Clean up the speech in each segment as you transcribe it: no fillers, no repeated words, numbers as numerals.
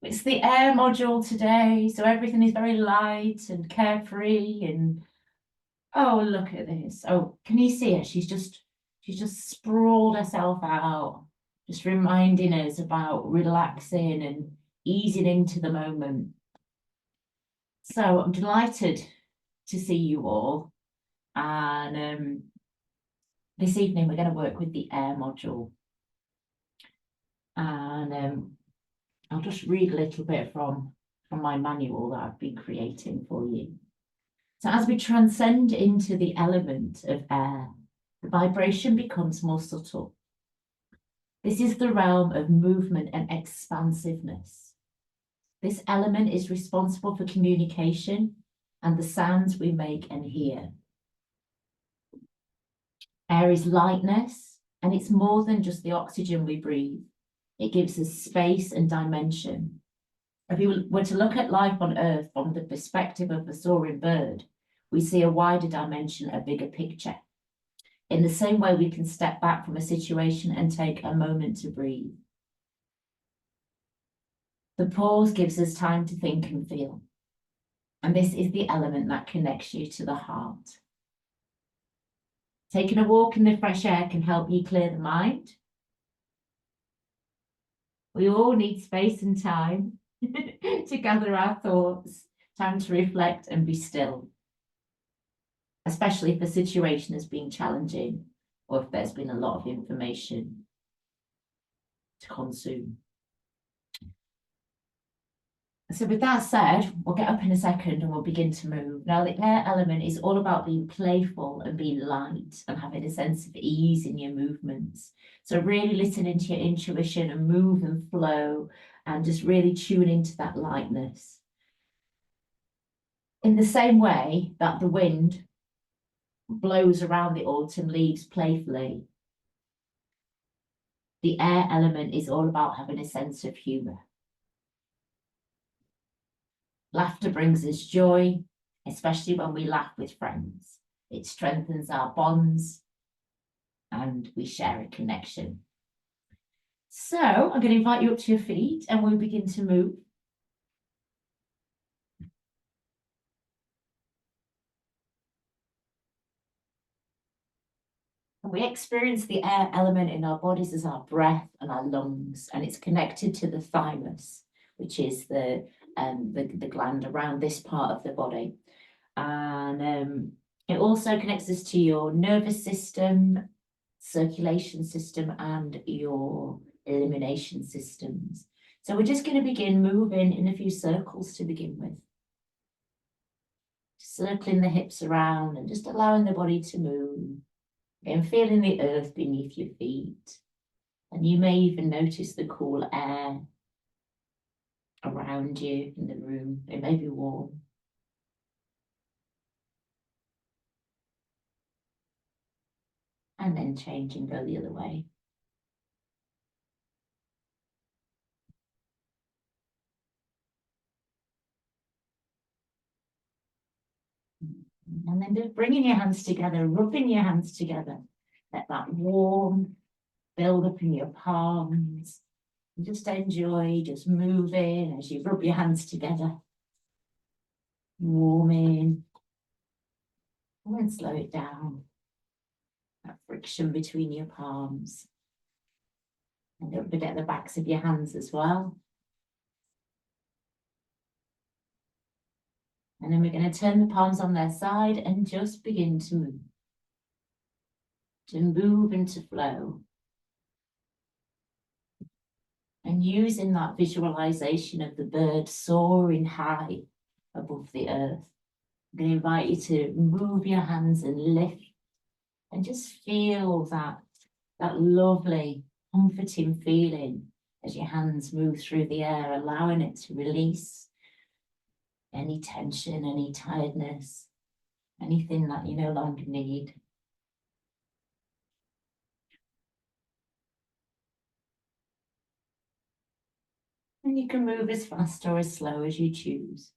It's the air module today, so everything is very light and carefree and oh, look at this. Oh, can you see her? She's just sprawled herself out, just reminding us about relaxing and easing into the moment. So I'm delighted to see you all. And this evening we're going to work with the air module. And I'll just read a little bit from my manual that I've been creating for you. So as we transcend into the element of air, the vibration becomes more subtle. This is the realm of movement and expansiveness. This element is responsible for communication and the sounds we make and hear. Air is lightness, and it's more than just the oxygen we breathe. It gives us space and dimension. If we were to look at life on Earth from the perspective of a soaring bird, we see a wider dimension, a bigger picture. In the same way, we can step back from a situation and take a moment to breathe. The pause gives us time to think and feel. And this is the element that connects you to the heart. Taking a walk in the fresh air can help you clear the mind. We all need space and time to gather our thoughts, time to reflect and be still, especially if the situation has been challenging or if there's been a lot of information to consume. So with that said, we'll get up in a second and we'll begin to move. Now, the air element is all about being playful and being light and having a sense of ease in your movements. So really listening to your intuition and move and flow and just really tune into that lightness. In the same way that the wind blows around the autumn leaves playfully, the air element is all about having a sense of humour. Laughter brings us joy, especially when we laugh with friends. It strengthens our bonds and we share a connection. So I'm going to invite you up to your feet and we'll begin to move. And we experience the air element in our bodies as our breath and our lungs, and it's connected to the thymus, which is the gland around this part of the body. And it also connects us to your nervous system, circulation system, and your elimination systems. So we're just going to begin moving in a few circles to begin with. Circling the hips around and just allowing the body to move. And feeling the earth beneath your feet. And you may even notice the cool air around you in the room. It may be warm. And then change and go the other way. And then just bringing your hands together, rubbing your hands together. Let that warmth build up in your palms. And just enjoy just moving as you rub your hands together. Warming. And then slow it down. That friction between your palms. And don't forget the backs of your hands as well. And then we're going to turn the palms on their side and just begin to move. To move and to flow. And using that visualization of the bird soaring high above the earth. I'm going to invite you to move your hands and lift. And just feel that lovely, comforting feeling as your hands move through the air, allowing it to release any tension, any tiredness, anything that you no longer need. And you can move as fast or as slow as you choose.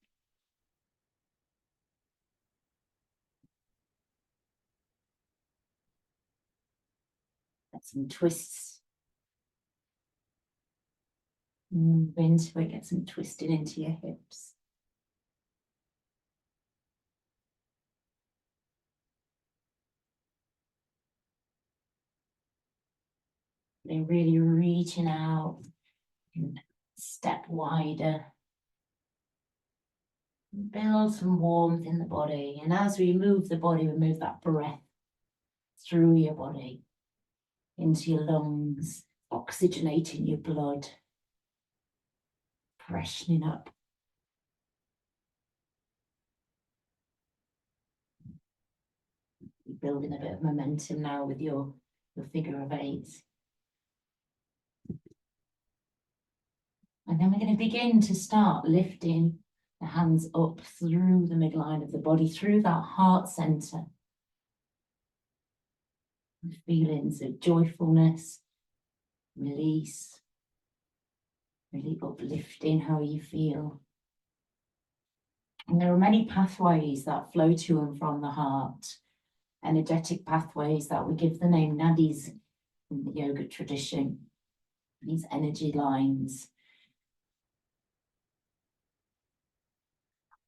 Get some twists. Move into it, get some twisting into your hips. They're really reaching out, step wider. Build some warmth in the body. And as we move the body, we move that breath through your body, into your lungs, oxygenating your blood, freshening up. You're building a bit of momentum now with your figure of 8. And then we're going to begin to start lifting the hands up through the midline of the body, through that heart center. Feelings of joyfulness, release, really uplifting how you feel. And there are many pathways that flow to and from the heart, energetic pathways that we give the name nadis in the yoga tradition, these energy lines.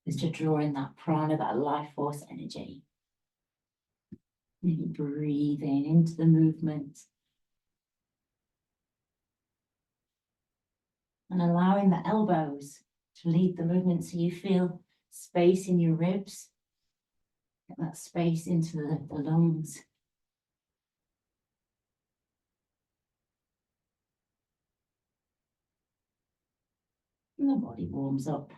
Is to draw in that prana, that life force energy. Really breathing into the movement. And allowing the elbows to lead the movement so you feel space in your ribs. Get that space into the lungs. And the body warms up.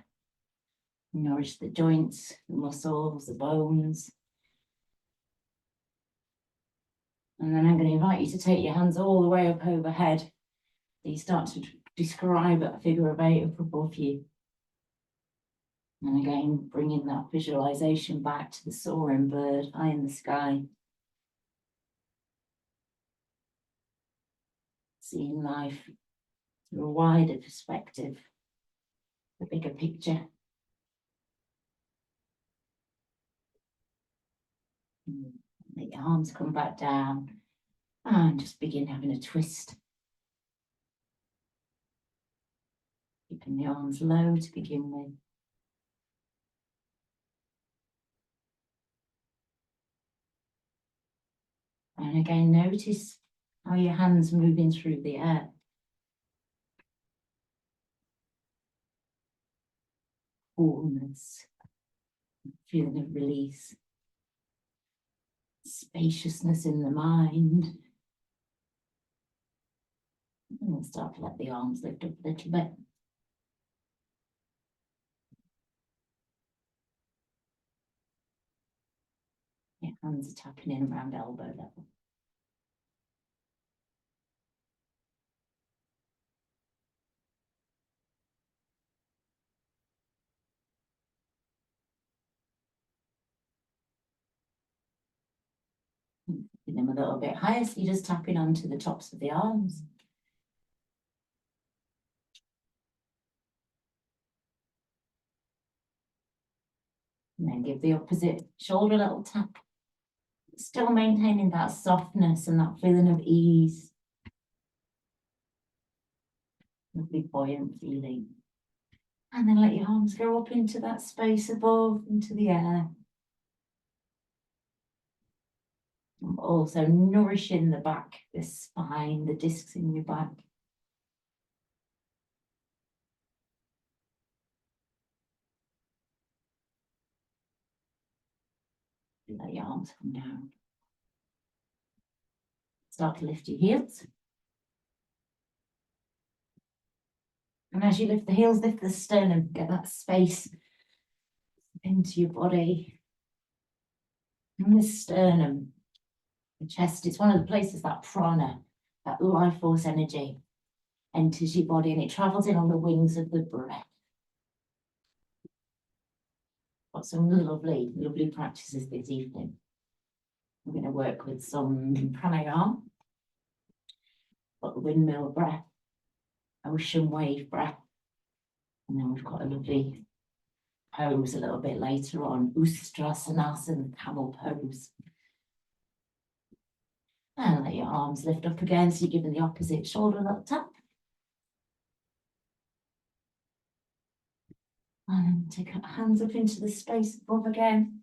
Nourish the joints, the muscles, the bones. And then I'm going to invite you to take your hands all the way up overhead. So you start to describe a figure of 8 up above you. And again, bringing that visualization back to the soaring bird high in the sky. Seeing life through a wider perspective, the bigger picture. Let your arms come back down and just begin having a twist. Keeping the arms low to begin with. And again, notice how your hands moving through the air. Fullness, feeling of release, spaciousness in the mind. And we'll start to let the arms lift up a little bit. Your hands are tapping in around elbow level. Get them a little bit higher, so you're just tapping onto the tops of the arms. And then give the opposite shoulder a little tap. Still maintaining that softness and that feeling of ease. Lovely buoyant feeling. And then let your arms go up into that space above, into the air. And also nourishing the back, the spine, the discs in your back. Let your arms come down. Start to lift your heels. And as you lift the heels, lift the sternum, get that space into your body. And the sternum, the chest, it's one of the places that prana, that life force energy, enters your body and it travels in on the wings of the breath. Got some lovely, lovely practices this evening. I'm going to work with some pranayama, got the windmill breath, ocean wave breath, and then we've got a lovely pose a little bit later on, Ustrasana, camel pose. And let your arms lift up again, so you're giving the opposite shoulder a little tap. And take our hands up into the space above again.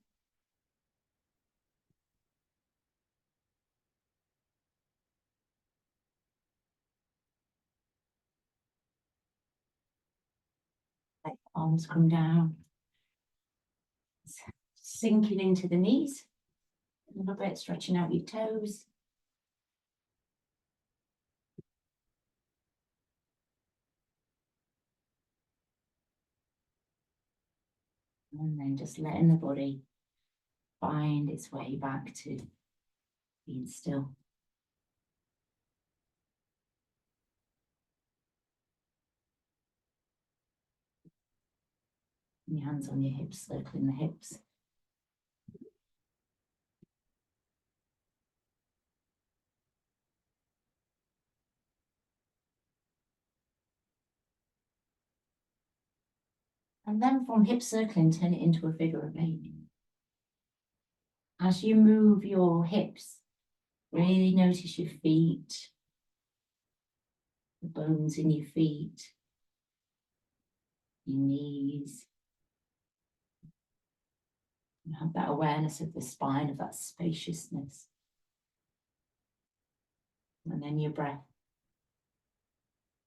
Let the arms come down. Sinking into the knees. A little bit, stretching out your toes. And then just letting the body find its way back to being still. And your hands on your hips, circling the hips. And then from hip circling, turn it into a figure of 8. As you move your hips, really notice your feet, the bones in your feet, your knees. You have that awareness of the spine, of that spaciousness. And then your breath.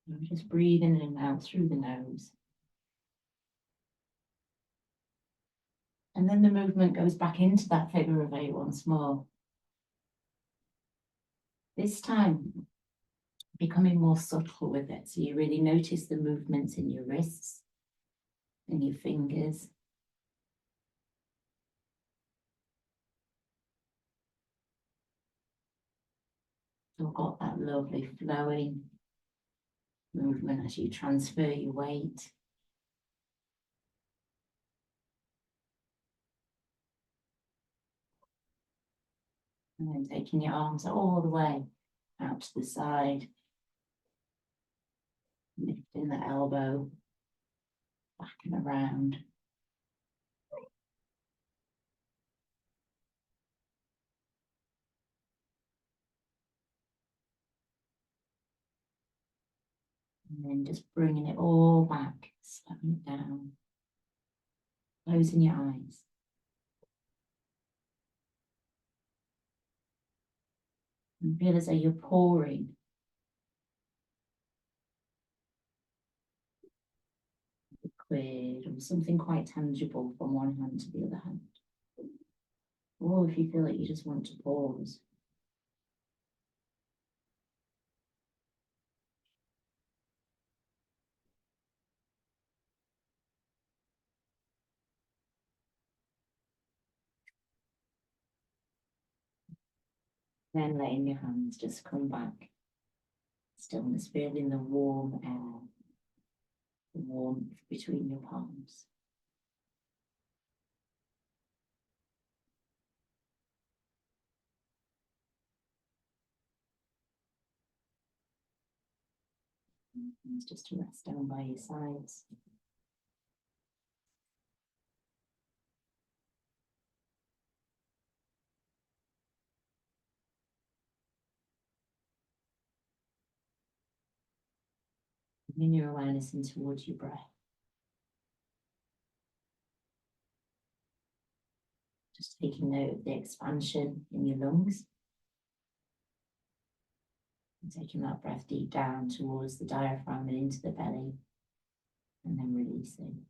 You're just breathing in and out through the nose. And then the movement goes back into that figure of 8 once more. This time, becoming more subtle with it. So you really notice the movements in your wrists and your fingers. You've got that lovely flowing movement as you transfer your weight. And then taking your arms all the way out to the side. Lifting the elbow back and around. And then just bringing it all back, slowing it down. Closing your eyes. And feel as though you're pouring liquid or something quite tangible from one hand to the other hand. Or if you feel like you just want to pause. Then letting your hands just come back. Stillness, feeling the warm air, the warmth between your palms. And just to rest down by your sides. Bring your awareness in towards your breath. Just taking note of the expansion in your lungs. And taking that breath deep down towards the diaphragm and into the belly. And then releasing.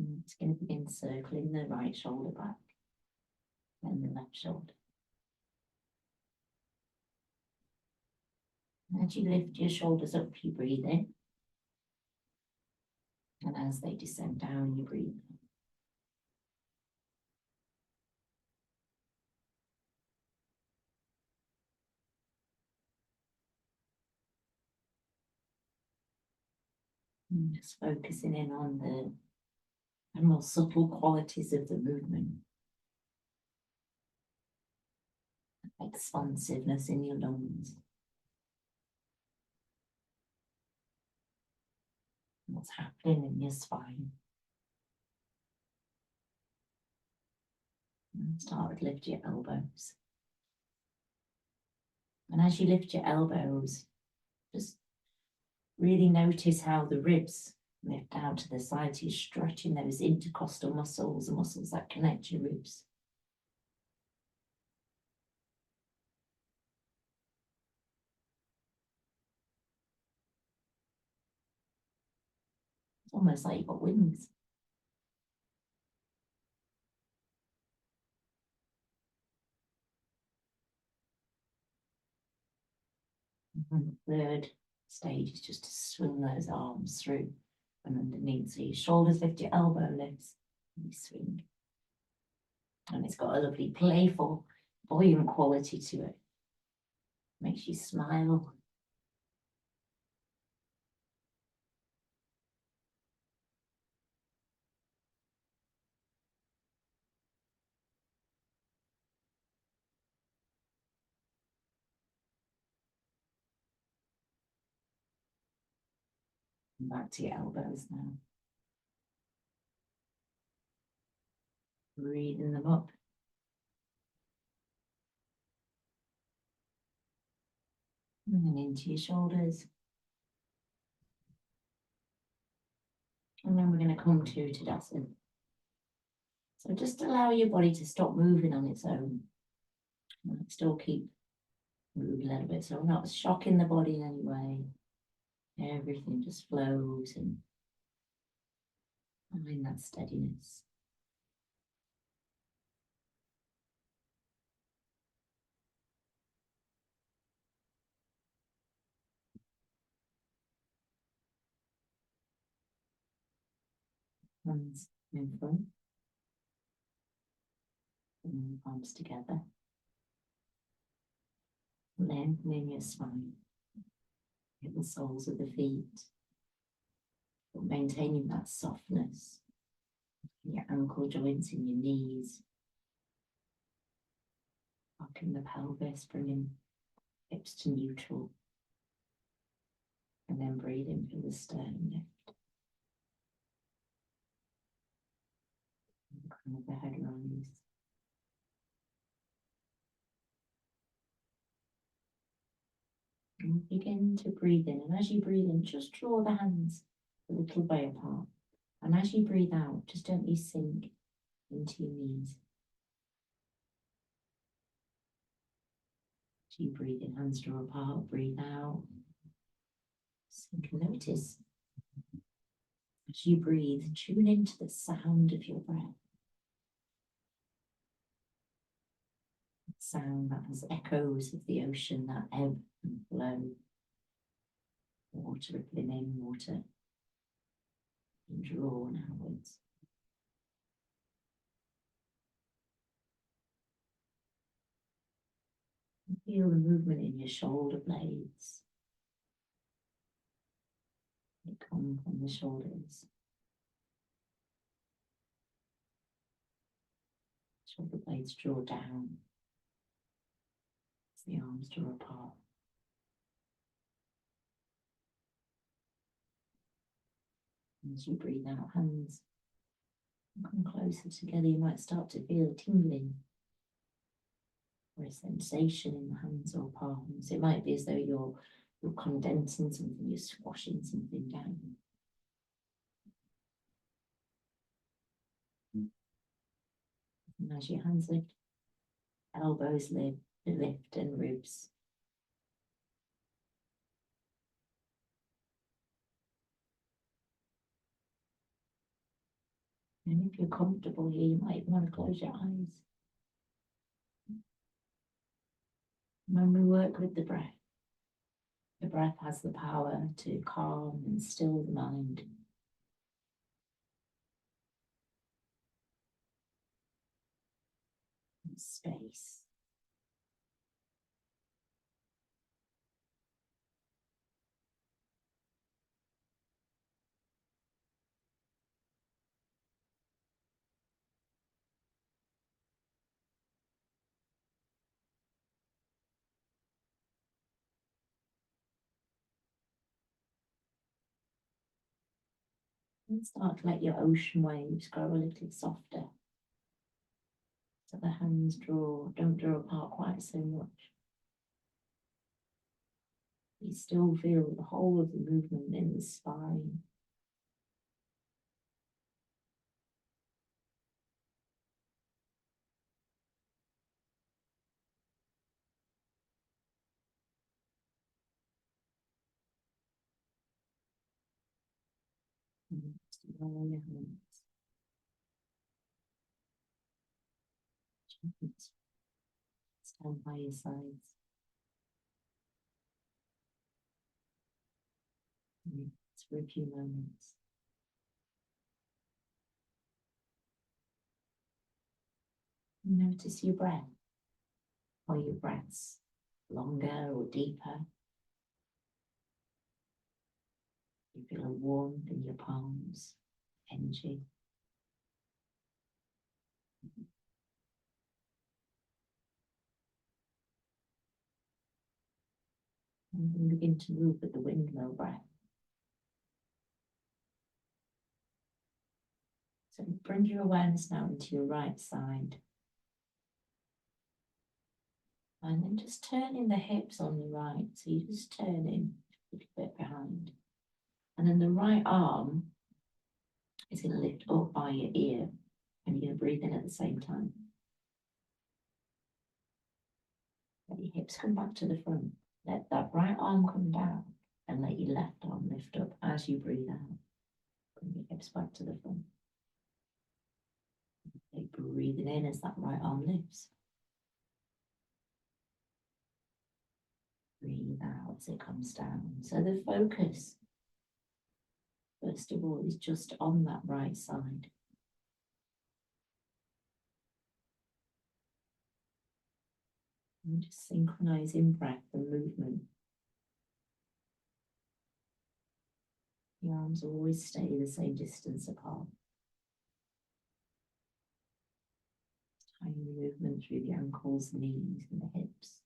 And it's going to begin circling the right shoulder back. Then the left shoulder. As you lift your shoulders up, you breathe in. And as they descend down, you breathe out. And just focusing in on the more subtle qualities of the movement. Expansiveness in your lungs. What's happening in your spine. And start to lift your elbows. And as you lift your elbows, just really notice how the ribs lift out to the sides. You're stretching those intercostal muscles, the muscles that connect your ribs. It's almost like you've got wings. And the third stage is just to swing those arms through and underneath. So your shoulders lift, your elbow lifts, and you swing. And it's got a lovely, playful, buoyant quality to it. Makes you smile. And back to your elbows now. Breathing them up. And then into your shoulders. And then we're going to come to Tadasana. So just allow your body to stop moving on its own. And still keep moving a little bit. So we're not shocking the body in any way. Everything just flows and find that steadiness. Hands in front. And palms together. Lengthening your spine. Hit the soles of the feet. But maintaining that softness. In your ankle joints in your knees. Rocking the pelvis, bringing hips to neutral. And then breathing through the sternum lift. And the crown of the head rise. And begin to breathe in. And as you breathe in, just draw the hands a little way apart. And as you breathe out, just gently sink into your knees. As you breathe in, hands draw apart, breathe out. Sink and notice. As you breathe, tune into the sound of your breath. Sound that has echoes of the ocean that ebb and flow. Water rippling in, water being drawn outwards. Feel the movement in your shoulder blades. They come from the shoulders. Shoulder blades draw down as the arms draw apart. As you breathe out, hands come closer together. You might start to feel a tingling or a sensation in the hands or palms. It might be as though you're condensing something, you're squashing something down. And as your hands lift, elbows lift and ribs. And if you're comfortable here, you might want to close your eyes. When we work with the breath has the power to calm and still the mind. And space. And start to let your ocean waves grow a little softer. So the hands don't draw apart quite so much. You still feel the whole of the movement in the spine. And just roll your hands. Stand by your sides. It's for a few moments. Notice your breath. Are your breaths longer or deeper? You feel a warmth in your palms, energy. And then begin to move with the windmill breath. So bring your awareness now into your right side. And then just turning the hips on the right. So you just turn in a little bit behind. And then the right arm is going to lift up by your ear. And you're going to breathe in at the same time. Let your hips come back to the front. Let that right arm come down. And let your left arm lift up as you breathe out. Bring your hips back to the front. Keep breathing in as that right arm lifts. Breathe out as it comes down. So the focus, first of all, is just on that right side. And just synchronize in breath and movement. Your arms always stay the same distance apart. Tiny movement through the ankles, knees, and the hips.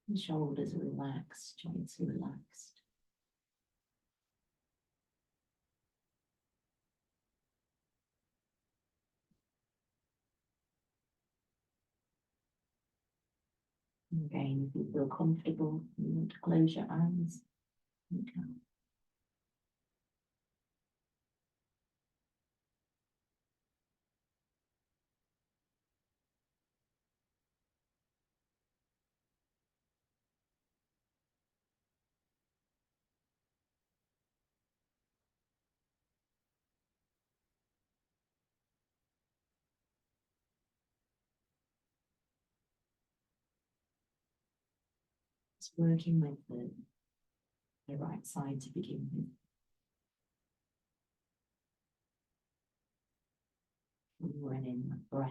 The shoulders are relaxed, joints are relaxed. And again, if you feel comfortable, you want to close your eyes. You can. Just working with the right side to begin with. And in that breath.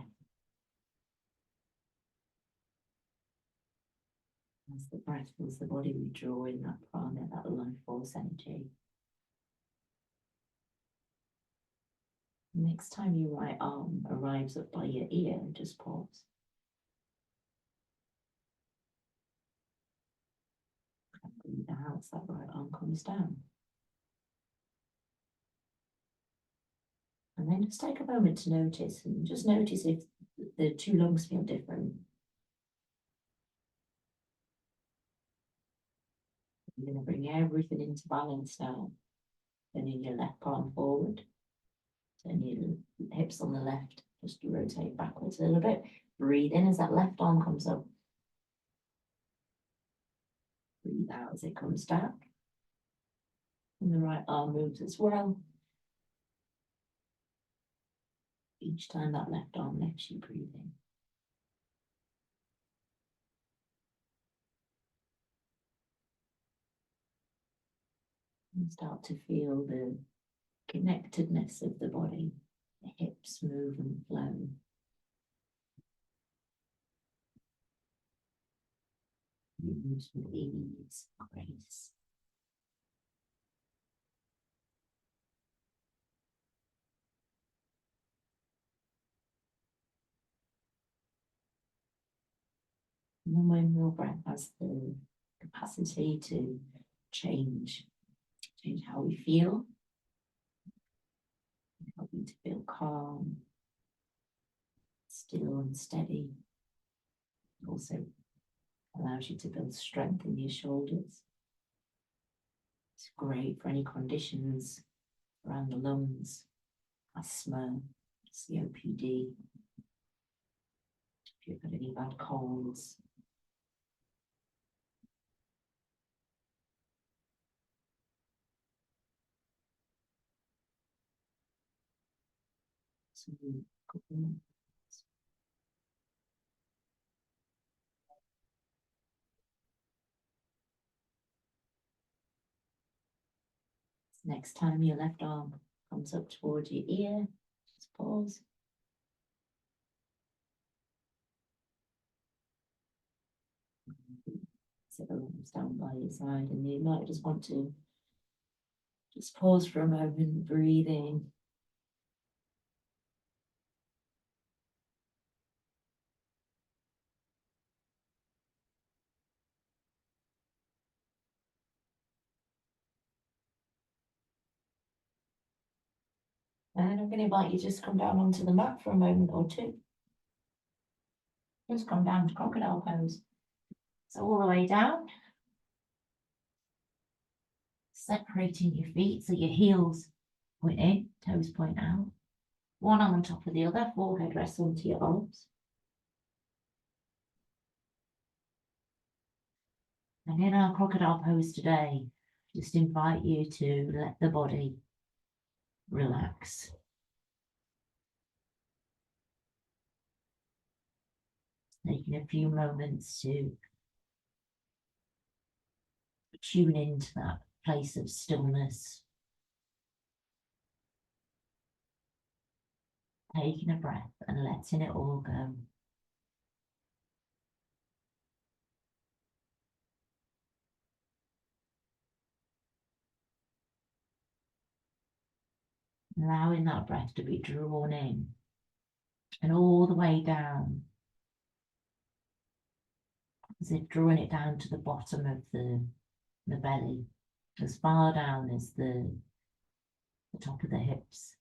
As the breath fills the body, we draw in that prana, that life force energy. Next time your right arm arrives up by your ear, just pause. And breathe out as that right arm comes down. And then just take a moment to notice, and just notice if the two lungs feel different. You're going to bring everything into balance now. Turning your left palm forward. Turn your hips on the left. Just rotate backwards a little bit. Breathe in as that left arm comes up. Breathe out as it comes down. And the right arm moves as well. Each time that left arm lifts, you breathe in. And start to feel the connectedness of the body. The hips move and flow. Moves with ease, grace. And then when your breath has the capacity to change how we feel, Help you to feel calm, still and steady. Also allows you to build strength in your shoulders. It's great for any conditions around the lungs, asthma, COPD, if you've got any bad colds. So, next time your left arm comes up towards your ear, just pause. Sit the arms down by your side, and you might just want to just pause for a moment, breathe in. And I'm going to invite you just come down onto the mat for a moment or two. Just come down to crocodile pose. So all the way down. Separating your feet so your heels point in, toes point out. One arm on top of the other, forehead rests onto your arms. And in our crocodile pose today, just invite you to let the body relax. Taking a few moments to tune into that place of stillness. Taking a breath and letting it all go. Allowing that breath to be drawn in and all the way down, as if drawing it down to the bottom of the belly, as far down as the top of the hips.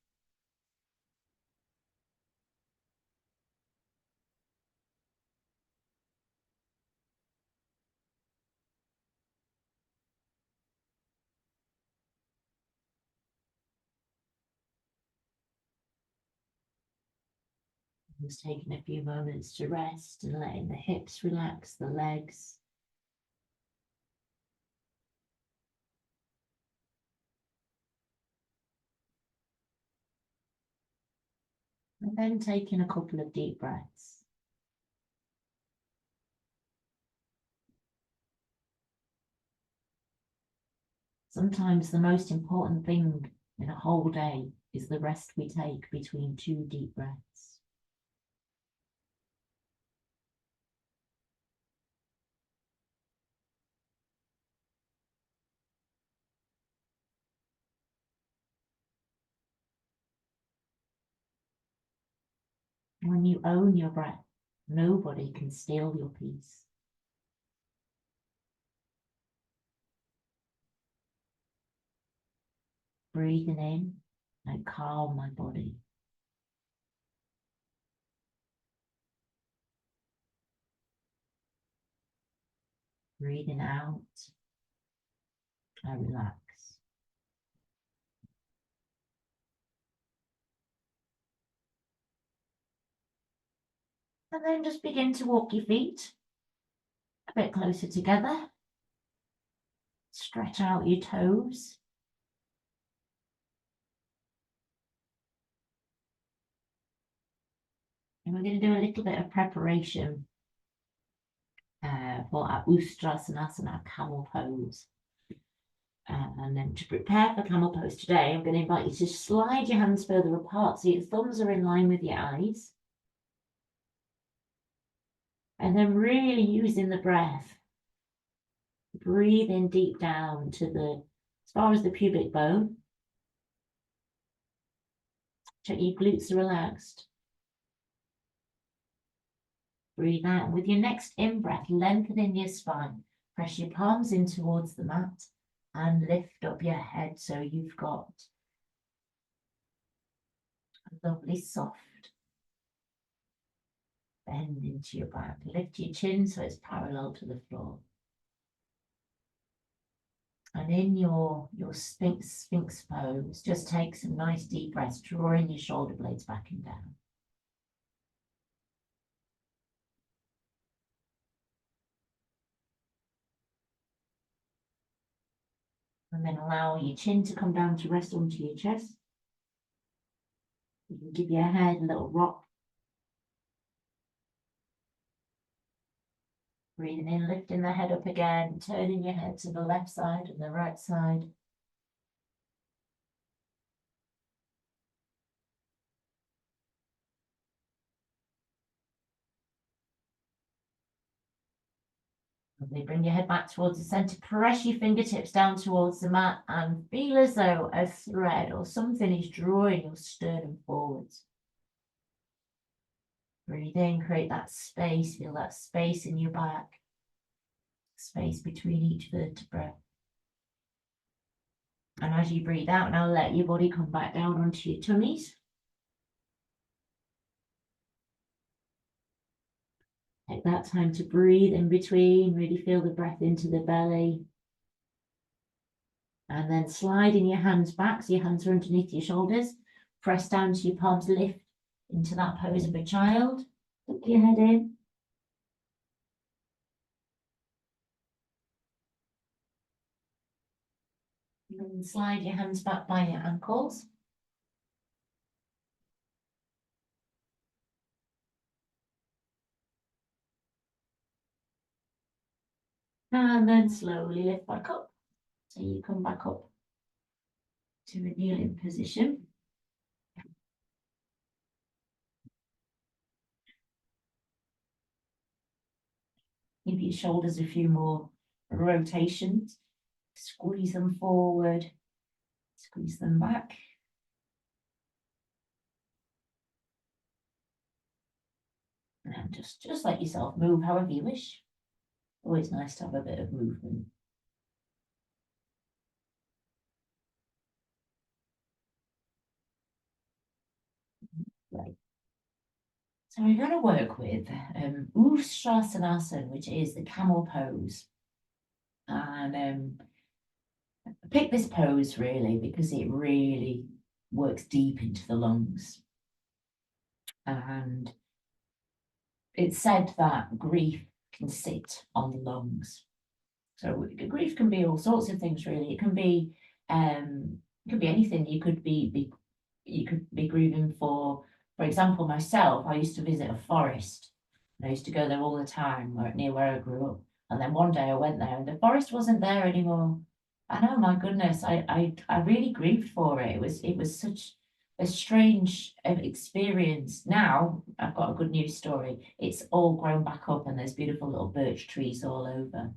Just taking a few moments to rest and letting the hips relax, the legs. And then taking a couple of deep breaths. Sometimes the most important thing in a whole day is the rest we take between two deep breaths. When you own your breath, nobody can steal your peace. Breathing in, I calm my body. Breathing out, I relax. And then just begin to walk your feet a bit closer together. Stretch out your toes. And we're going to do a little bit of preparation for our Ustrasana, our camel pose. And then to prepare for camel pose today, I'm going to invite you to slide your hands further apart so your thumbs are in line with your eyes. And then really using the breath. Breathe in deep down to as far as the pubic bone. Check your glutes are relaxed. Breathe out. And with your next in-breath, lengthening your spine. Press your palms in towards the mat and lift up your head so you've got Lovely soft bend into your back. Lift your chin so it's parallel to the floor. And in your Sphinx pose, just take some nice deep breaths, drawing your shoulder blades back and down. And then allow your chin to come down to rest onto your chest. You can give your head a little rock. Breathing in, lifting the head up again, turning your head to the left side and the right side. Lovely. Bring your head back towards the center. Press your fingertips down towards the mat and feel as though a thread or something is drawing your sternum forwards. Breathe in, create that space. Feel that space in your back. Space between each vertebra. And as you breathe out, now let your body come back down onto your tummies. Take that time to breathe in between. Really feel the breath into the belly. And then sliding your hands back, so your hands are underneath your shoulders. Press down to your palms, lift into that pose of a child. Tuck your head in. And then slide your hands back by your ankles. And then slowly lift back up. So you come back up to a kneeling position. Give your shoulders a few more rotations. Squeeze them forward, squeeze them back. And just let yourself move however you wish. Always nice to have a bit of movement. Right. So we're going to work with Ustrasana, which is the camel pose. And I picked this pose really because it really works deep into the lungs. And it's said that grief can sit on the lungs. So grief can be all sorts of things really. It can be anything. You could be grieving for example, myself, I used to visit a forest. And I used to go there all the time, near where I grew up. And then one day I went there and the forest wasn't there anymore. And oh my goodness, I really grieved for it. It was such a strange experience. Now I've got a good news story. It's all grown back up and there's beautiful little birch trees all over.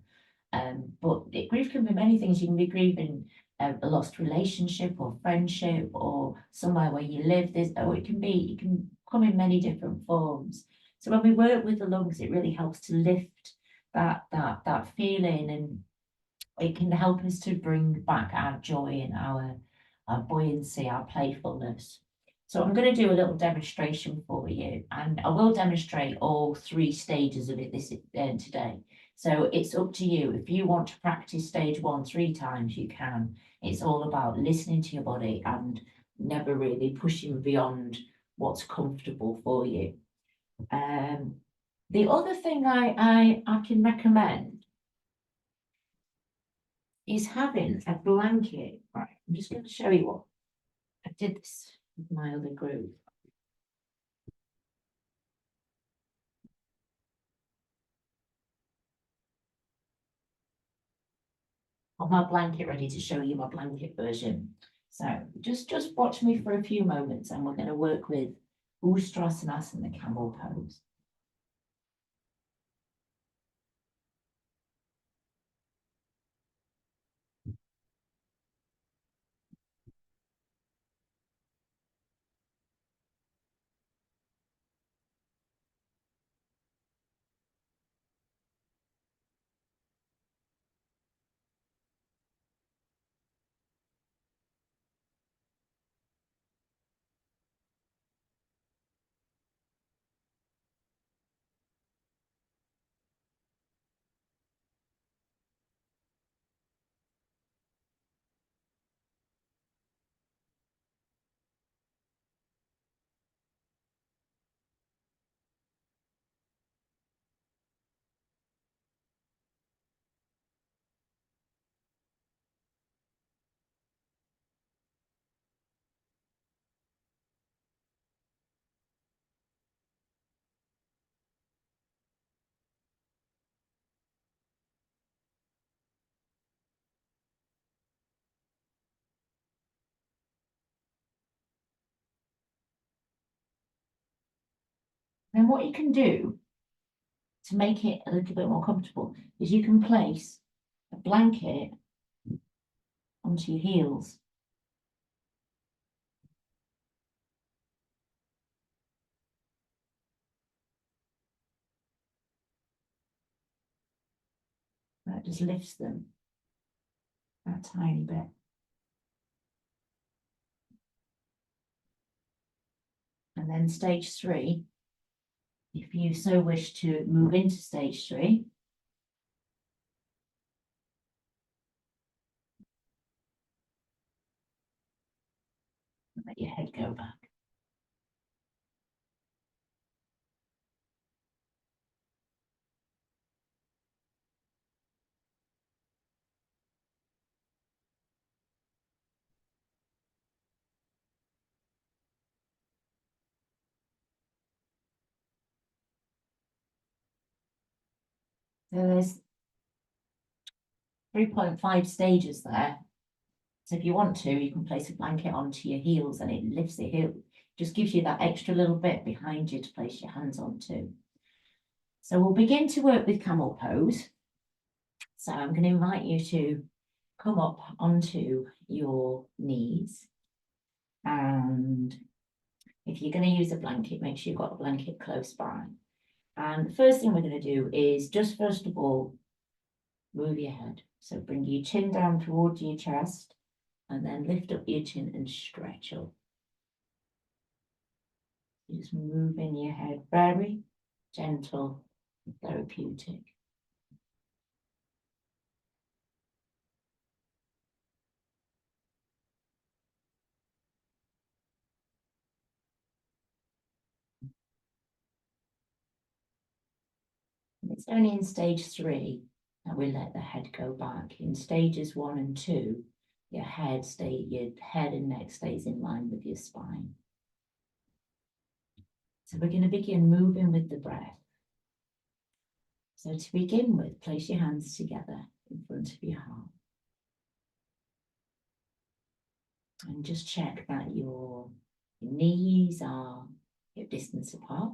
But grief can be many things. You can be grieving a lost relationship or friendship or somewhere where you live. It can come in many different forms. So when we work with the lungs, it really helps to lift that feeling, and it can help us to bring back our joy and our buoyancy, our playfulness. So I'm going to do a little demonstration for you, and I will demonstrate all three stages of it today. So it's up to you. If you want to practice stage 1 3 times, you can. It's all about listening to your body and never really pushing beyond what's comfortable for you. The other thing I can recommend is having a blanket. Right, I'm just going to show you what I did this with my other group. Got my blanket ready to show you my blanket version. So just watch me for a few moments and we're going to work with Ustrasana and the camel pose. Then what you can do to make it a little bit more comfortable is you can place a blanket onto your heels. That just lifts them that tiny bit. And then stage 3, if you so wish to move into stage 3, let your head go back. So there's 3.5 stages there. So if you want to, you can place a blanket onto your heels and it lifts the heel. Just gives you that extra little bit behind you to place your hands onto. So we'll begin to work with camel pose. So I'm going to invite you to come up onto your knees. And if you're going to use a blanket, make sure you've got a blanket close by. And the first thing we're going to do is just first of all, move your head. So bring your chin down towards your chest and then lift up your chin and stretch up. Just moving your head very gentle, therapeutic. And it's only in stage 3 that we let the head go back. In stages 1 and 2, your head and neck stays in line with your spine. So we're going to begin moving with the breath. So to begin with, place your hands together in front of your heart. And just check that your knees are hip distance apart.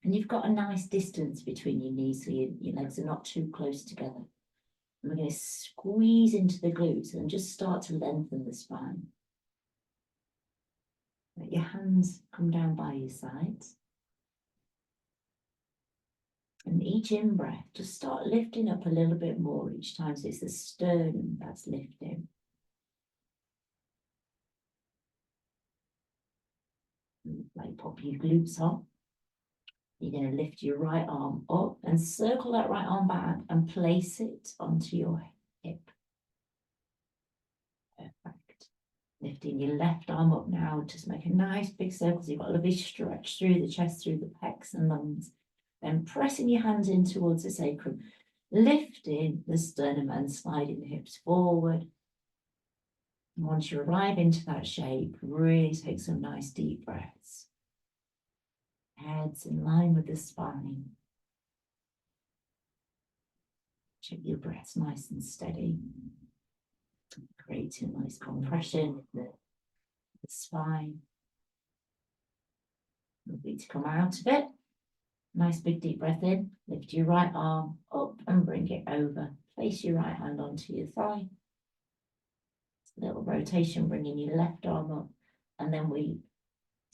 And you've got a nice distance between your knees so your legs are not too close together. And we're going to squeeze into the glutes and just start to lengthen the spine. Let your hands come down by your sides. And each in-breath, just start lifting up a little bit more each time. So it's the sternum that's lifting. Like pop your glutes up. You're going to lift your right arm up and circle that right arm back and place it onto your hip. Perfect. Lifting your left arm up now, just make a nice big circle. So you've got a lovely stretch through the chest, through the pecs and lungs. Then pressing your hands in towards the sacrum, lifting the sternum and sliding the hips forward. And once you arrive into that shape, really take some nice deep breaths. Heads in line with the spine. Keep your breaths nice and steady. Creating nice compression in the spine. Lovely to come out of it. Nice big deep breath in. Lift your right arm up and bring it over. Place your right hand onto your thigh. A little rotation, bringing your left arm up. And then we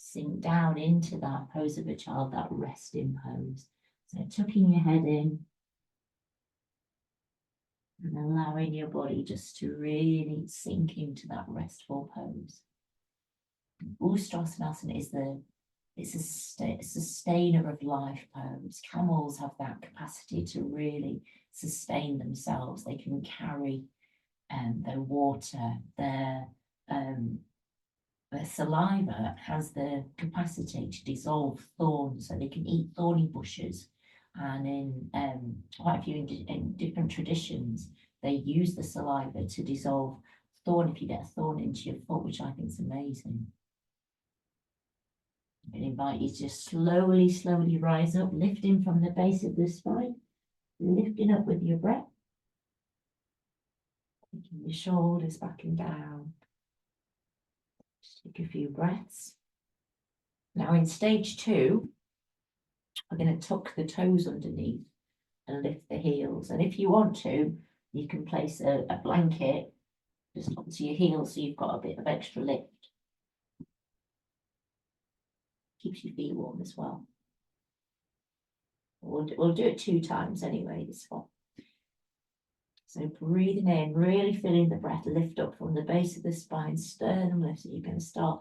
sink down into that pose of a child, that resting pose. So tucking your head in and allowing your body just to really sink into that restful pose. Ustrasana is a sustainer of life pose. Camels have that capacity to really sustain themselves. They can carry their water, their saliva has the capacity to dissolve thorns, so they can eat thorny bushes. And in quite a few in different traditions, they use the saliva to dissolve thorn if you get a thorn into your foot, which I think is amazing. I invite you to slowly rise up, lifting from the base of the spine, lifting up with your breath, taking your shoulders back and down. Just take a few breaths. Now in stage 2, we're going to tuck the toes underneath and lift the heels. And if you want to, you can place a blanket just onto your heels so you've got a bit of extra lift. Keeps your feet warm as well. We'll do it 2 times anyway, this one. So breathing in, really feeling the breath lift up from the base of the spine, sternum lift. So you're going to start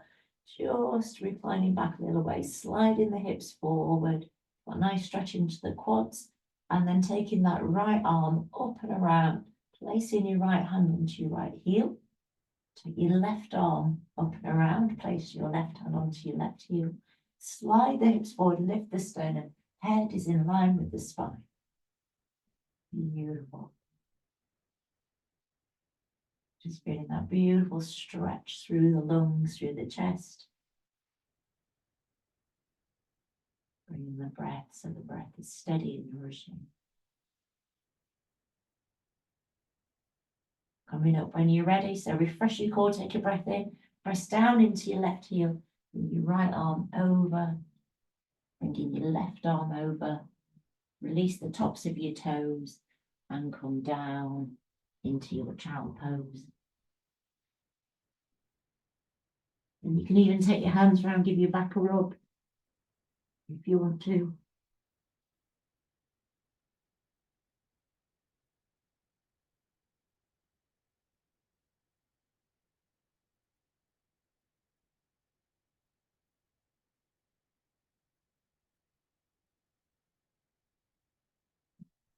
just reclining back a little way, sliding the hips forward, got a nice stretch into the quads, and then taking that right arm up and around, placing your right hand onto your right heel. Take your left arm up and around, place your left hand onto your left heel, slide the hips forward, lift the sternum, head is in line with the spine. Beautiful. Just feeling that beautiful stretch through the lungs, through the chest. Bringing the breath so the breath is steady and nourishing. Coming up when you're ready, so refresh your core, take a breath in, press down into your left heel, bring your right arm over, bringing your left arm over, release the tops of your toes and come down into your child pose. And you can even take your hands around, give your back a rub if you want to.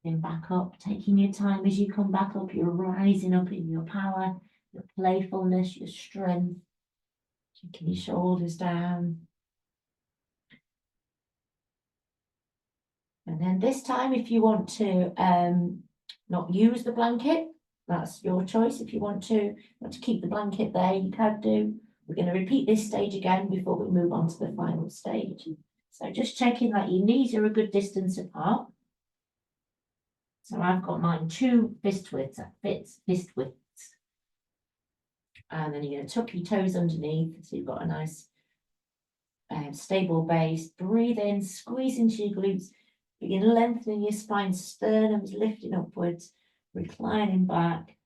Then back up, taking your time as you come back up, you're rising up in your power, your playfulness, your strength. Taking your shoulders down. And then this time, if you want to not use the blanket, that's your choice. If you want to keep the blanket there, you can do. We're going to repeat this stage again before we move on to the final stage. So just checking that your knees are a good distance apart. So I've got mine 2 fist widths, that fits fist widths. And then you're going to tuck your toes underneath so you've got a nice stable base. Breathe in, squeeze into your glutes. Begin lengthening your spine, sternum's lifting upwards, reclining back.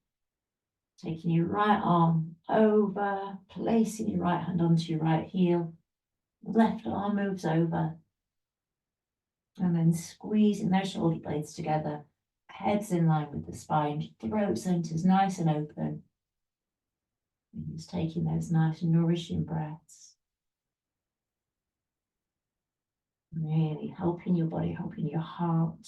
Taking your right arm over, placing your right hand onto your right heel. Left arm moves over. And then squeezing those shoulder blades together. Head's in line with the spine, throat center's nice and open. And just taking those nice nourishing breaths. Really helping your body, helping your heart.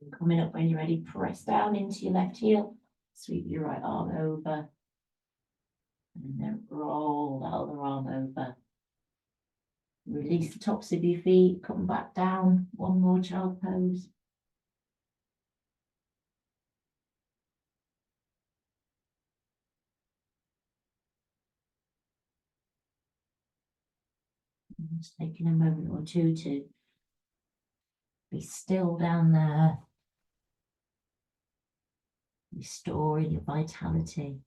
And coming up when you're ready, press down into your left heel, sweep your right arm over, and then roll that other arm over. Release the tops of your feet, come back down, one more child pose. Just taking a moment or two to be still down there, restoring your vitality.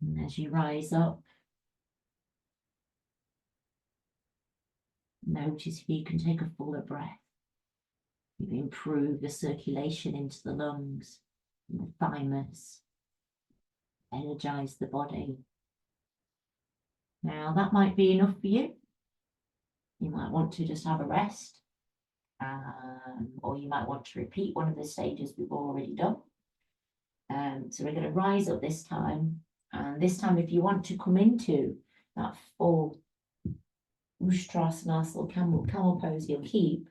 And as you rise up, notice if you can take a fuller breath. You improve the circulation into the lungs and the thymus, energize the body. Now that might be enough for you. You might want to just have a rest, or you might want to repeat one of the stages we've already done. So we're going to rise up this time, and this time if you want to come into that full Ustrasana or camel pose, you'll keep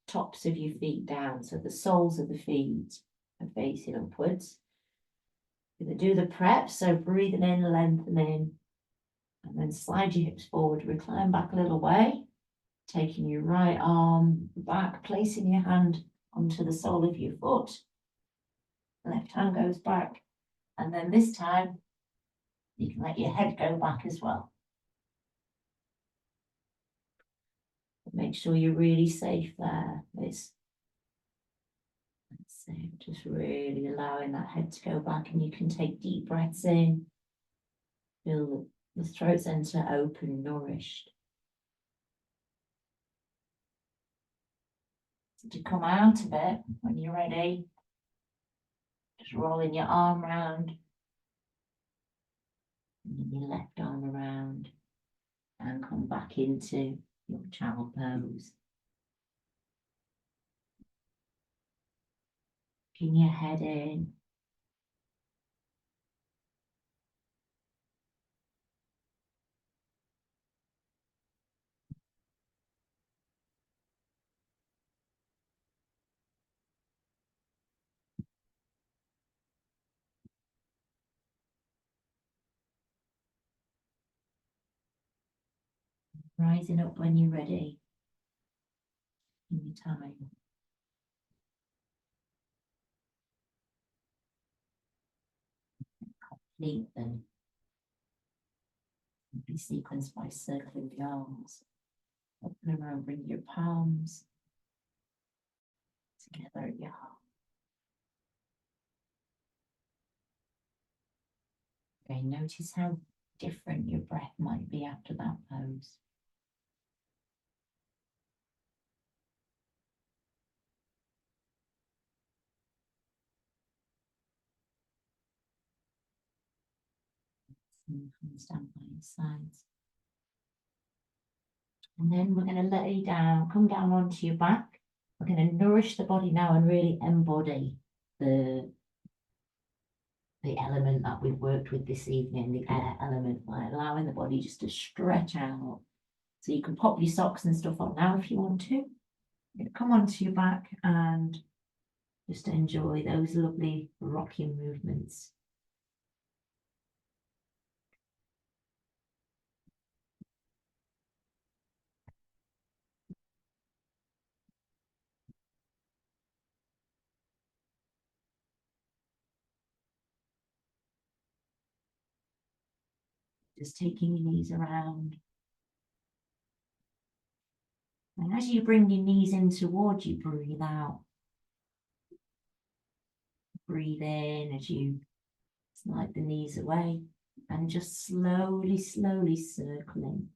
tops of your feet down, so the soles of the feet are facing upwards. We're going to do the prep, so breathing in, lengthening, and then slide your hips forward, recline back a little way, taking your right arm back, placing your hand onto the sole of your foot. Left hand goes back, and then this time you can let your head go back as well. Make sure you're really safe there. Let's So just really allowing that head to go back, and you can take deep breaths in. Feel the throat center open, nourished. So to come out of it, when you're ready, just rolling your arm around, and your left arm around, and come back into your child pose. Pin your head in. Rising up when you're ready. In your time. Complete them. Be sequenced by circling the arms. Up and around, bring your palms together at your heart. Okay, notice how different your breath might be after that pose. And stand by your sides. And then we're going to lay down, come down onto your back. We're going to nourish the body now and really embody the element that we've worked with this evening, the air element, by allowing the body just to stretch out. So you can pop your socks and stuff on now if you want to. Come onto your back and just enjoy those lovely rocking movements. Just taking your knees around. And as you bring your knees in towards you, breathe out. Breathe in as you slide the knees away, and just slowly, slowly circling.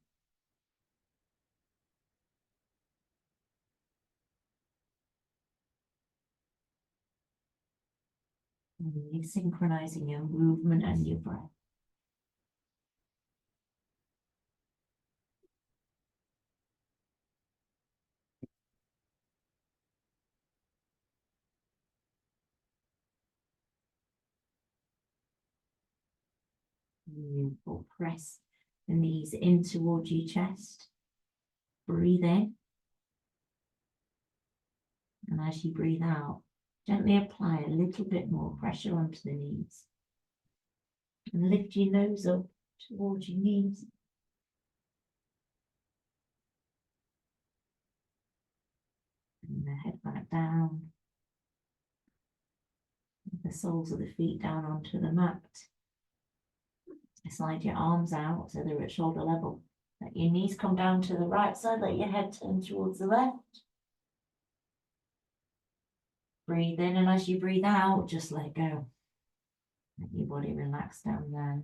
And really synchronizing your movement and your breath. You will press the knees in towards your chest. Breathe in. And as you breathe out, gently apply a little bit more pressure onto the knees. And lift your nose up towards your knees. Bring the head back down. The soles of the feet down onto the mat. Slide your arms out so they're at shoulder level. Let your knees come down to the right side, let your head turn towards the left. Breathe in, and as you breathe out, just let go. Let your body relax down there.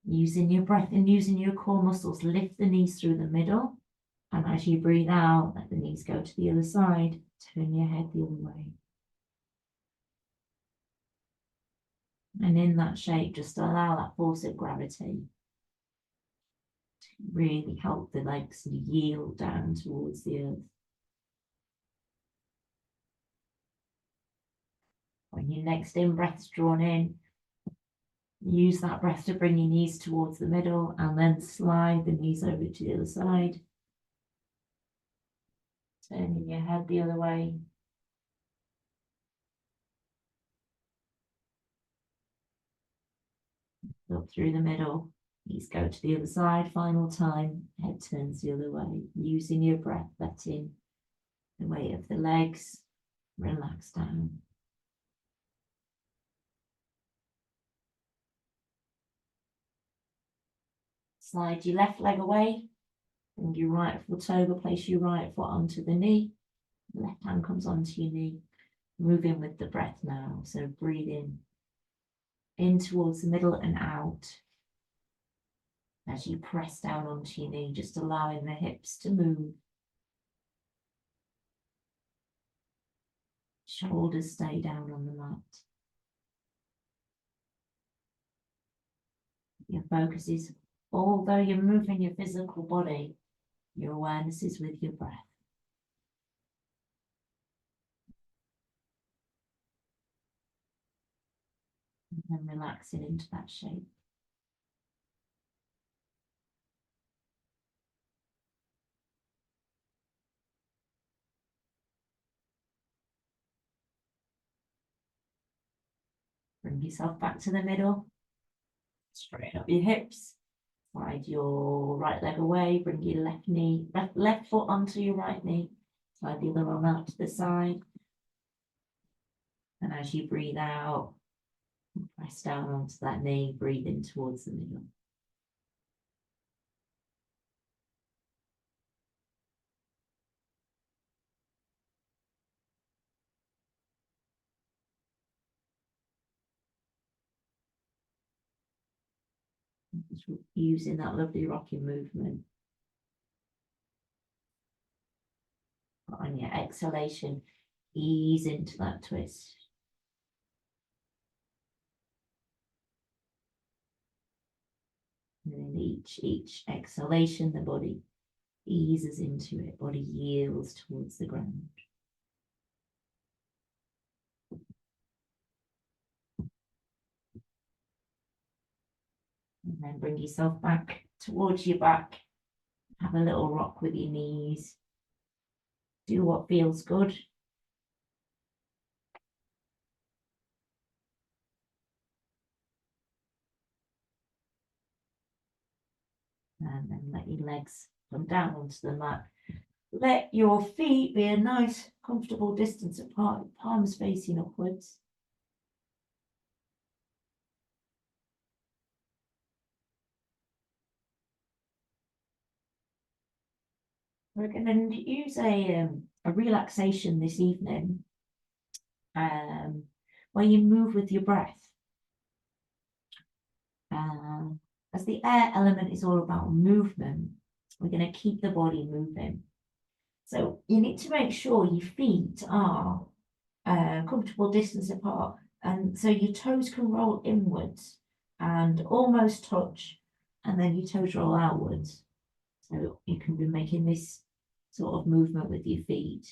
Using your breath and using your core muscles, lift the knees through the middle. And as you breathe out, let the knees go to the other side. Turn your head the other way. And in that shape, just allow that force of gravity to really help the legs yield down towards the earth. When your next in-breath's drawn in, use that breath to bring your knees towards the middle and then slide the knees over to the other side. Turning your head the other way. Up through the middle. Knees go to the other side. Final time. Head turns the other way. Using your breath, letting the weight of the legs relax down. Slide your left leg away. Bring your right foot over. Place your right foot onto the knee. left hand comes onto your knee. Move in with the breath now. So breathe in towards the middle and out. As you press down onto your knee, just allowing the hips to move. Shoulders stay down on the mat. Your focus is, although you're moving your physical body, your awareness is with your breath. And then relaxing into that shape. Bring yourself back to the middle. Straighten up your hips. Slide your right leg away. Bring your left foot onto your right knee. Slide the other one out to the side. And as you breathe out, press down onto that knee. Breathe in towards the middle. Just using that lovely rocking movement. On your exhalation, ease into that twist. And then each exhalation, the body eases into it, body yields towards the ground. And then bring yourself back towards your back. Have a little rock with your knees. Do what feels good. And then let your legs come down onto the mat. Let your feet be a nice, comfortable distance apart, palms facing upwards. We're going to use a relaxation this evening where you move with your breath. As the air element is all about movement, we're going to keep the body moving. So you need to make sure your feet are a comfortable distance apart, and so your toes can roll inwards and almost touch, and then your toes roll outwards. So you can be making this sort of movement with your feet.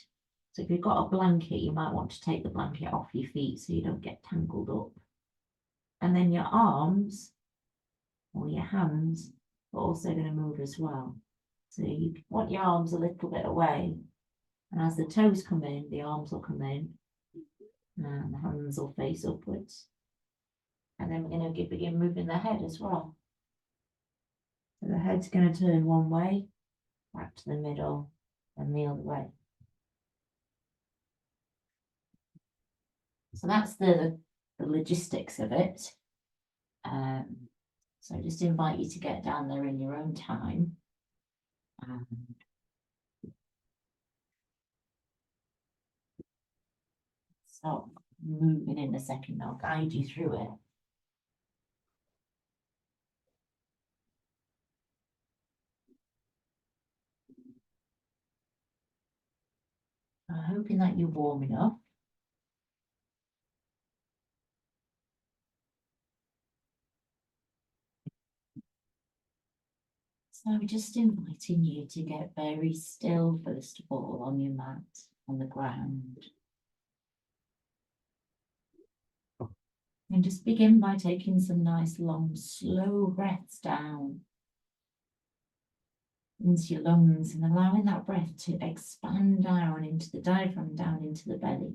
So if you've got a blanket, you might want to take the blanket off your feet so you don't get tangled up. And then your arms or your hands are also going to move as well. So you want your arms a little bit away. And as the toes come in, the arms will come in. And the hands will face upwards. And then we're going to begin moving the head as well. So the head's going to turn one way, back to the middle, and the other way. So that's the logistics of it. So I just invite you to get down there in your own time. So moving in a second, I'll guide you through it. I'm hoping that you're warm enough. So just inviting you to get very still, first of all, on your mat, on the ground. And just begin by taking some nice, long, slow breaths down into your lungs and allowing that breath to expand down into the diaphragm, down into the belly.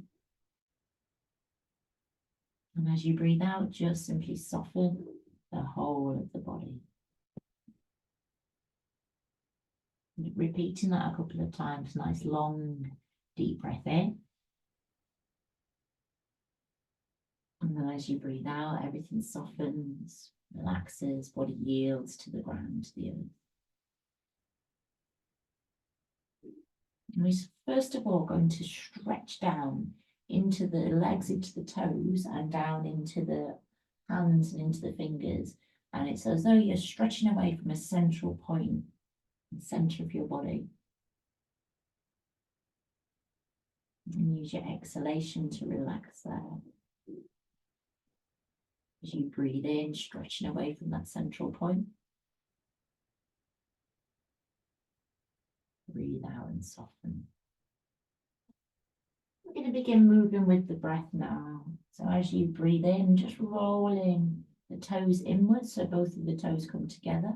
And as you breathe out, just simply soften the whole of the body. Repeating that a couple of times, nice long, deep breath in. And then as you breathe out, everything softens, relaxes, body yields to the ground, to the earth. And we're first of all going to stretch down into the legs, into the toes, and down into the hands and into the fingers. And it's as though you're stretching away from a central point, the center of your body. And use your exhalation to relax there. As you breathe in, stretching away from that central point. Breathe out and soften. We're going to begin moving with the breath now. So as you breathe in, just rolling the toes inwards, so both of the toes come together.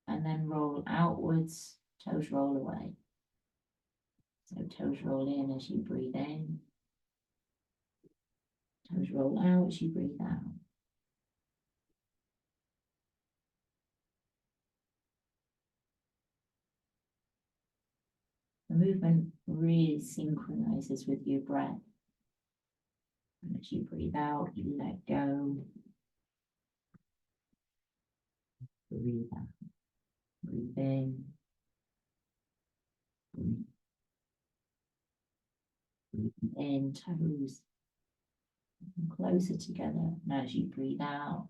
And then roll outwards, toes roll away. So toes roll in as you breathe in. Toes roll out as you breathe out. The movement really synchronizes with your breath. And as you breathe out, you let go. Breathe out. Breathe in. Breathe in, toes closer together. And as you breathe out,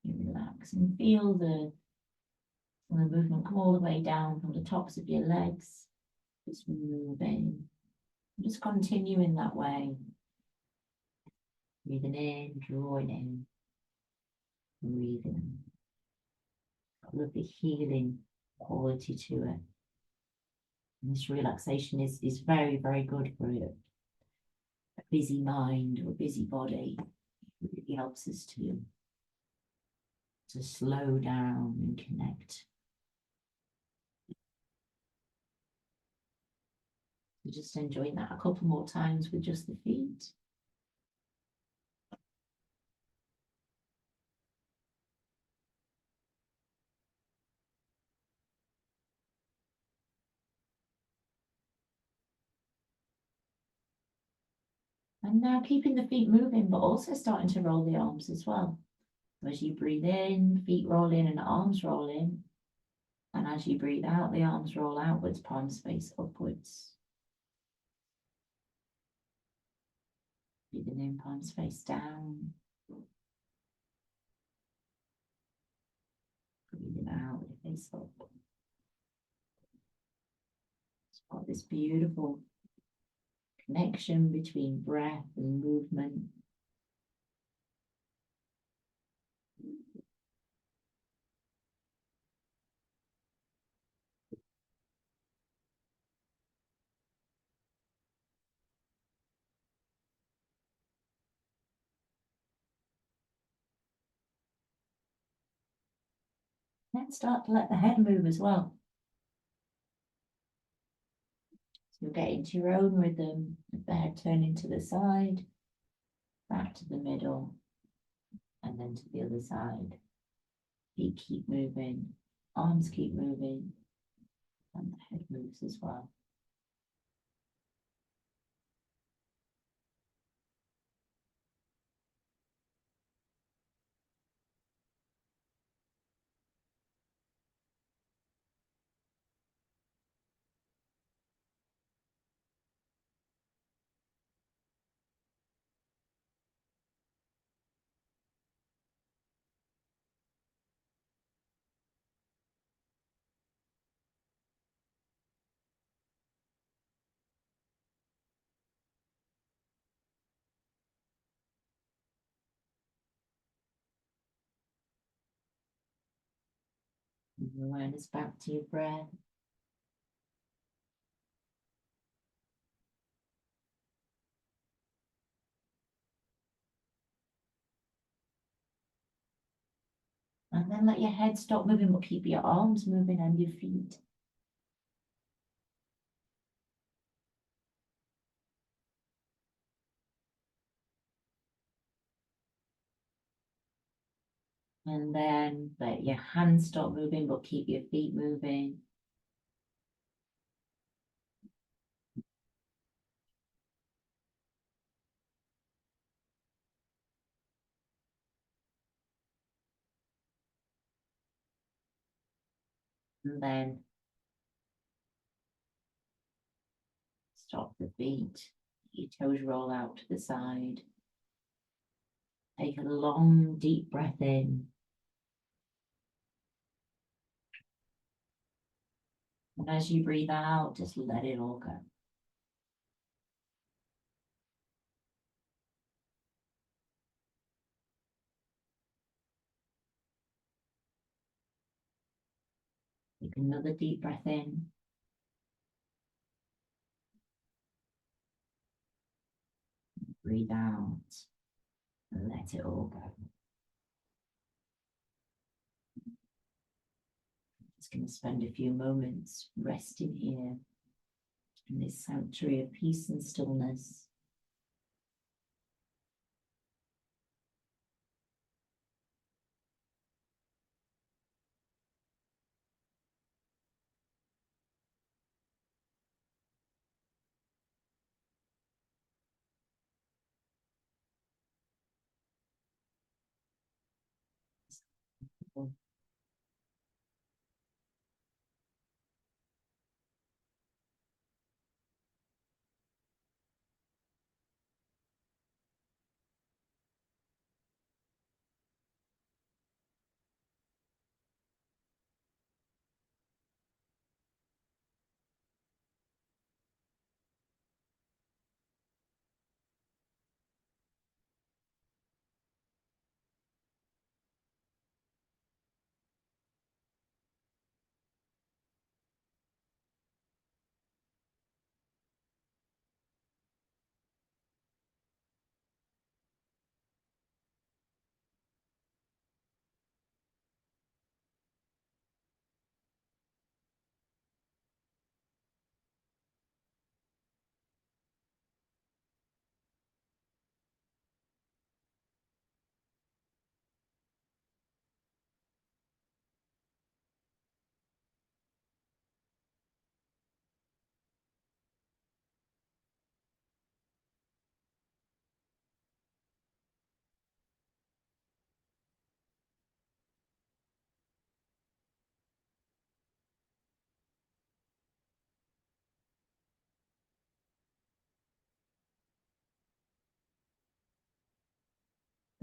you relax and feel the movement come all the way down from the tops of your legs. Just moving. Just continue in that way. Breathing in, drawing in, breathing. Got a lovely healing quality to it. And this relaxation is very, very good for a busy mind or a busy body. It really helps us to slow down and connect. So just enjoying that a couple more times with just the feet. And now keeping the feet moving, but also starting to roll the arms as well. So as you breathe in, feet roll in and arms roll in. And as you breathe out, the arms roll outwards, palms face upwards. Breathing in, palms face down. Breathing out, face up. It's got this beautiful connection between breath and movement. Then start to let the head move as well. So you'll get into your own rhythm of the head turning to the side, back to the middle, and then to the other side. Feet keep moving, arms keep moving, and the head moves as well. Bring awareness back to your breath. And then let your head stop moving, but keep your arms moving and your feet. And then let your hands stop moving, but keep your feet moving. And then Stop the beat. Your toes roll out to the side. Take a long, deep breath in. And as you breathe out, just let it all go. Take another deep breath in. Breathe out. And let it all go. Just going to spend a few moments resting here in this sanctuary of peace and stillness.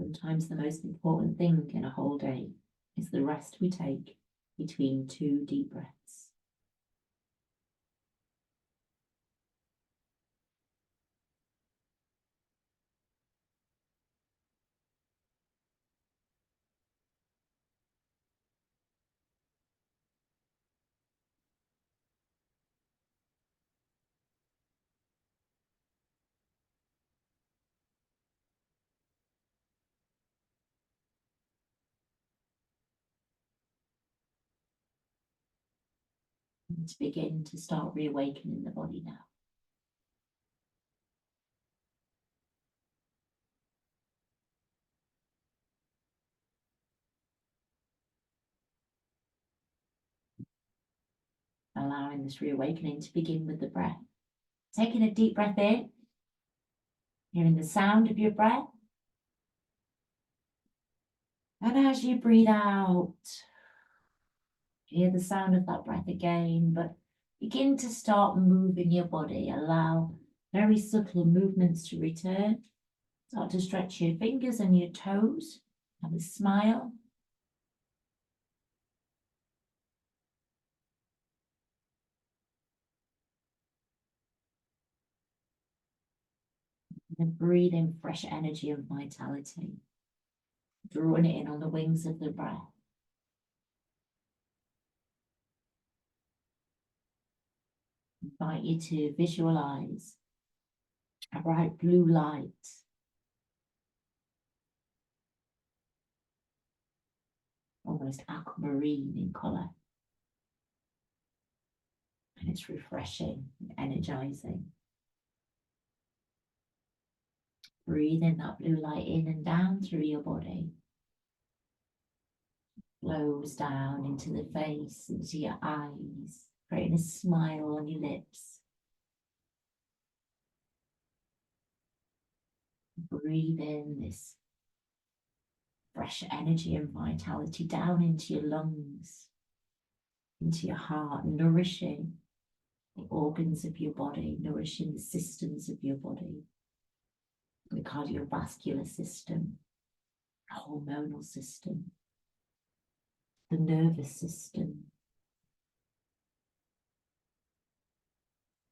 Sometimes the most important thing in a whole day is the rest we take between two deep breaths. And to begin to start reawakening the body now. Allowing this reawakening to begin with the breath. Taking a deep breath in, hearing the sound of your breath. And as you breathe out, hear the sound of that breath again, but begin to start moving your body. Allow very subtle movements to return. Start to stretch your fingers and your toes. Have a smile. And breathe in fresh energy and vitality. Drawing it in on the wings of the breath. Invite you to visualize a bright blue light. Almost aquamarine in colour. And it's refreshing and energizing. Breathe in that blue light in and down through your body. Flows down into the face, into your eyes, creating a smile on your lips. Breathe in this fresh energy and vitality down into your lungs, into your heart, nourishing the organs of your body, nourishing the systems of your body, the cardiovascular system, the hormonal system, the nervous system.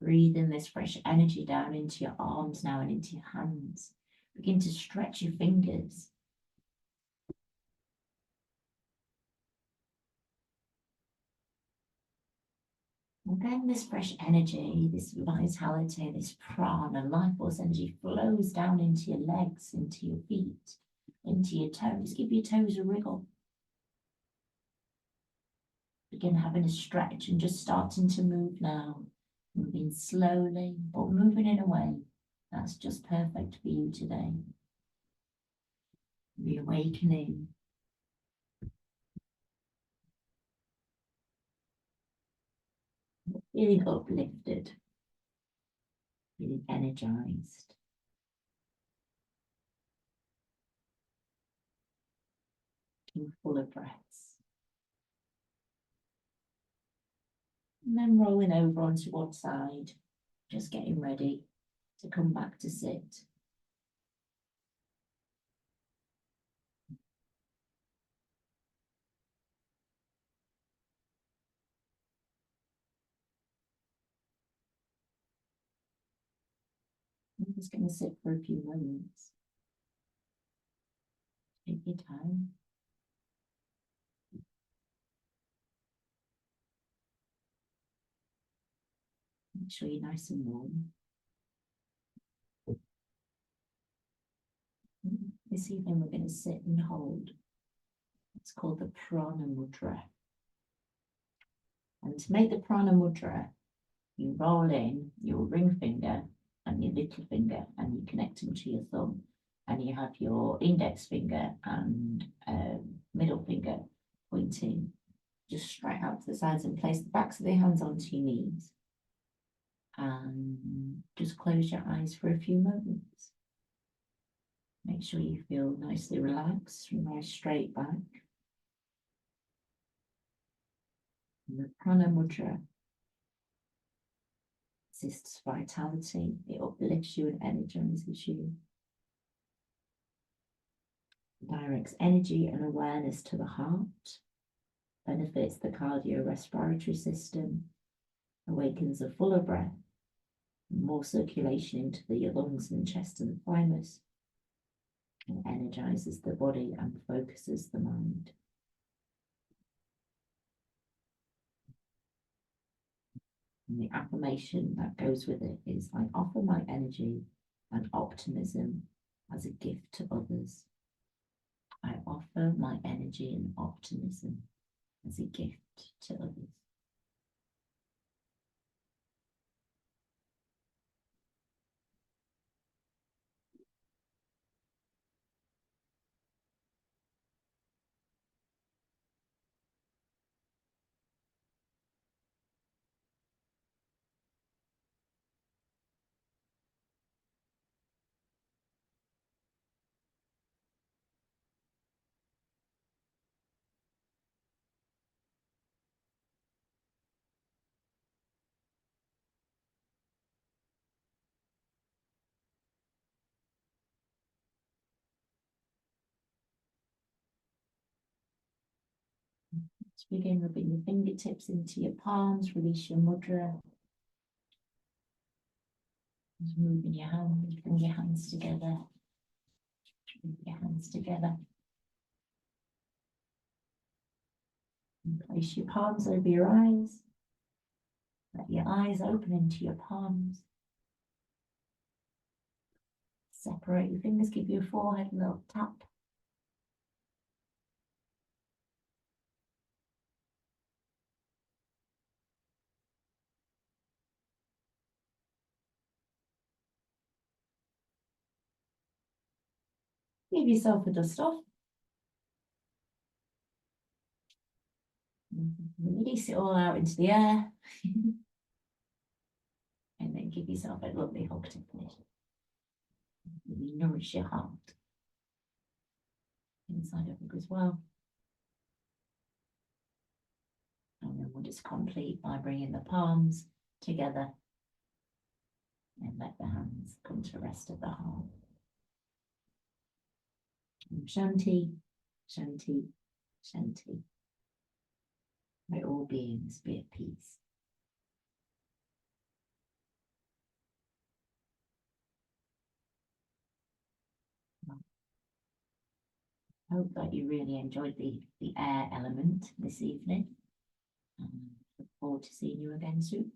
Breathe in this fresh energy down into your arms now and into your hands. Begin to stretch your fingers. And then this fresh energy, this vitality, this prana, life force energy flows down into your legs, into your feet, into your toes. Give your toes a wriggle. Begin having a stretch and just starting to move now. Moving slowly, but moving in a way that's just perfect for you today. Reawakening. Feeling uplifted. Feeling energized. Feeling full of breaths. And then rolling over onto one side, just getting ready to come back to sit. I'm just going to sit for a few moments. Take your time. Make sure you're nice and warm. This evening we're going to sit and hold. It's called the Prana Mudra. And to make the Prana Mudra, you roll in your ring finger and your little finger and you connect them to your thumb. And you have your index finger and middle finger pointing just straight out to the sides, and place the backs of the hands onto your knees. And just close your eyes for a few moments. Make sure you feel nicely relaxed, nice straight back. And the Prana Mudra assists vitality, it uplifts you and energizes you. Directs energy and awareness to the heart, benefits the cardiorespiratory system, awakens a fuller breath, more circulation into the lungs and chest and thymus, and energizes the body and focuses the mind. And the affirmation that goes with it is, I offer my energy and optimism as a gift to others. I offer my energy and optimism as a gift to others. Let's begin rubbing your fingertips into your palms, release your mudra. Just moving your hands, bring your hands together. Bring your hands together. And place your palms over your eyes. Let your eyes open into your palms. Separate your fingers, give your forehead a little tap. Give yourself a dust off. Release it all out into the air. And then give yourself a lovely hug to finish. Really nourish your heart. Inside of it as well. And then we'll just complete by bringing the palms together. And let the hands come to rest at the heart. Shanti, Shanti, Shanti. May all beings be at peace. I hope that you really enjoyed the air element this evening. Look forward to seeing you again soon.